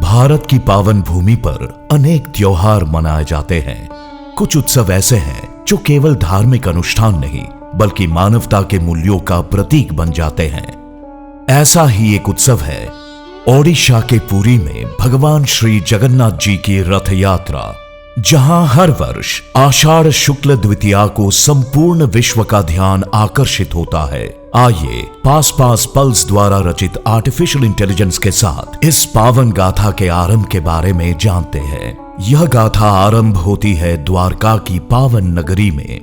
भारत की पावन भूमि पर अनेक त्योहार मनाए जाते हैं। कुछ उत्सव ऐसे हैं जो केवल धार्मिक अनुष्ठान नहीं बल्कि मानवता के मूल्यों का प्रतीक बन जाते हैं। ऐसा ही एक उत्सव है ओडिशा के पुरी में भगवान श्री जगन्नाथ जी की रथ यात्रा, जहां हर वर्ष आषाढ़ शुक्ल द्वितीया को संपूर्ण विश्व का ध्यान आकर्षित होता है। आइए पास पल्स द्वारा रचित आर्टिफिशियल इंटेलिजेंस के साथ इस पावन गाथा के आरंभ के बारे में जानते हैं। यह गाथा आरंभ होती है द्वारका की पावन नगरी में,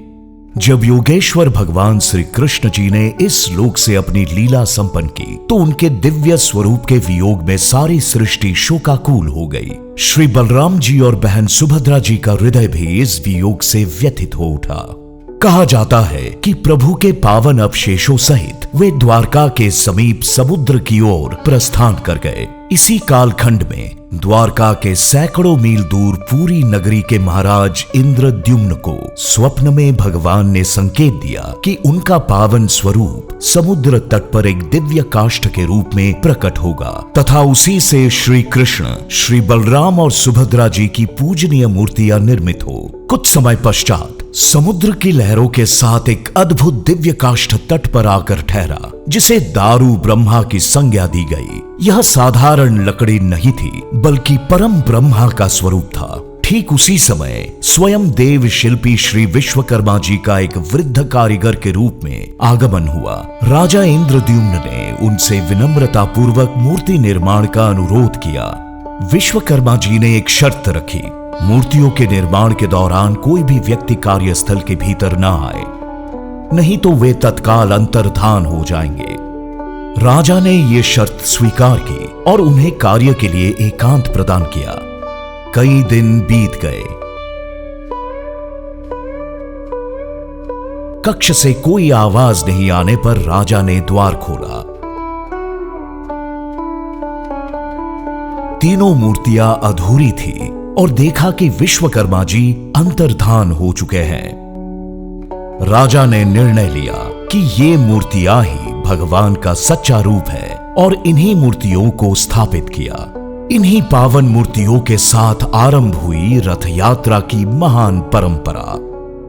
जब योगेश्वर भगवान श्री कृष्ण जी ने इस लोक से अपनी लीला संपन्न की तो उनके दिव्य स्वरूप के वियोग में सारी सृष्टि शोकाकुल हो गई। श्री बलराम जी और बहन सुभद्रा जी का हृदय भी इस वियोग से व्यथित हो उठा। कहा जाता है कि प्रभु के पावन अवशेषों सहित वे द्वारका के समीप समुद्र की ओर प्रस्थान कर गए। इसी कालखंड में द्वारका के सैकड़ों मील दूर पूरी नगरी के महाराज इंद्रद्युम्न को स्वप्न में भगवान ने संकेत दिया कि उनका पावन स्वरूप समुद्र तट पर एक दिव्य काष्ठ के रूप में प्रकट होगा तथा उसी से श्री कृष्ण, श्री बलराम और सुभद्रा जी की पूजनीय मूर्तियां निर्मित हो। कुछ समय पश्चात समुद्र की लहरों के साथ एक अद्भुत दिव्य काष्ठ तट पर आकर ठहरा, जिसे दारू ब्रह्मा की संज्ञा दी गई। यह साधारण लकड़ी नहीं थी बल्कि परम ब्रह्मा का स्वरूप था। ठीक उसी समय स्वयं देव शिल्पी श्री विश्वकर्मा जी का एक वृद्ध कारीगर के रूप में आगमन हुआ। राजा इंद्रद्युम्न ने उनसे विनम्रता पूर्वक मूर्ति निर्माण का अनुरोध किया। विश्वकर्मा जी ने एक शर्त रखी, मूर्तियों के निर्माण के दौरान कोई भी व्यक्ति कार्यस्थल के भीतर न आए, नहीं तो वे तत्काल अंतर्धान हो जाएंगे। राजा ने ये शर्त स्वीकार की और उन्हें कार्य के लिए एकांत प्रदान किया। कई दिन बीत गए। कक्ष से कोई आवाज नहीं आने पर राजा ने द्वार खोला। तीनों मूर्तियां अधूरी थी और देखा कि विश्वकर्मा जी अंतर्धान हो चुके हैं। राजा ने निर्णय लिया कि ये मूर्तियां ही भगवान का सच्चा रूप है और इन्हीं मूर्तियों को स्थापित किया। इन्हीं पावन मूर्तियों के साथ आरंभ हुई रथ यात्रा की महान परंपरा।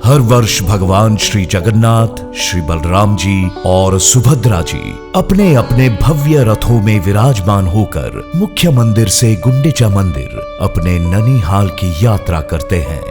हर वर्ष भगवान श्री जगन्नाथ, श्री बलराम जी और सुभद्रा जी अपने अपने भव्य रथों में विराजमान होकर मुख्य मंदिर से गुंडिचा मंदिर अपने ननिहाल की यात्रा करते हैं।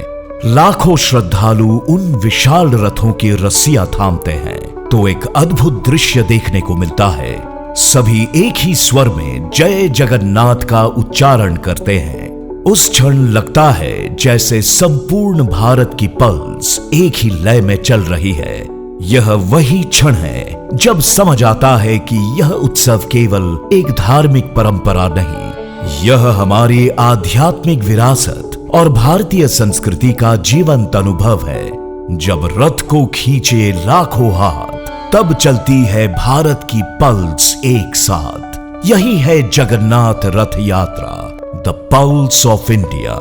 लाखों श्रद्धालु उन विशाल रथों की रस्सियां थामते हैं तो एक अद्भुत दृश्य देखने को मिलता है। सभी एक ही स्वर में जय जगन्नाथ का उच्चारण करते हैं। उस क्षण लगता है जैसे संपूर्ण भारत की पल्स एक ही लय में चल रही है। यह वही क्षण है जब समझ आता है कि यह उत्सव केवल एक धार्मिक परंपरा नहीं, यह हमारी आध्यात्मिक विरासत और भारतीय संस्कृति का जीवंत अनुभव है। जब रथ को खींचे लाखों हाथ, तब चलती है भारत की पल्स एक साथ। यही है जगन्नाथ रथ यात्रा, द पल्स ऑफ इंडिया।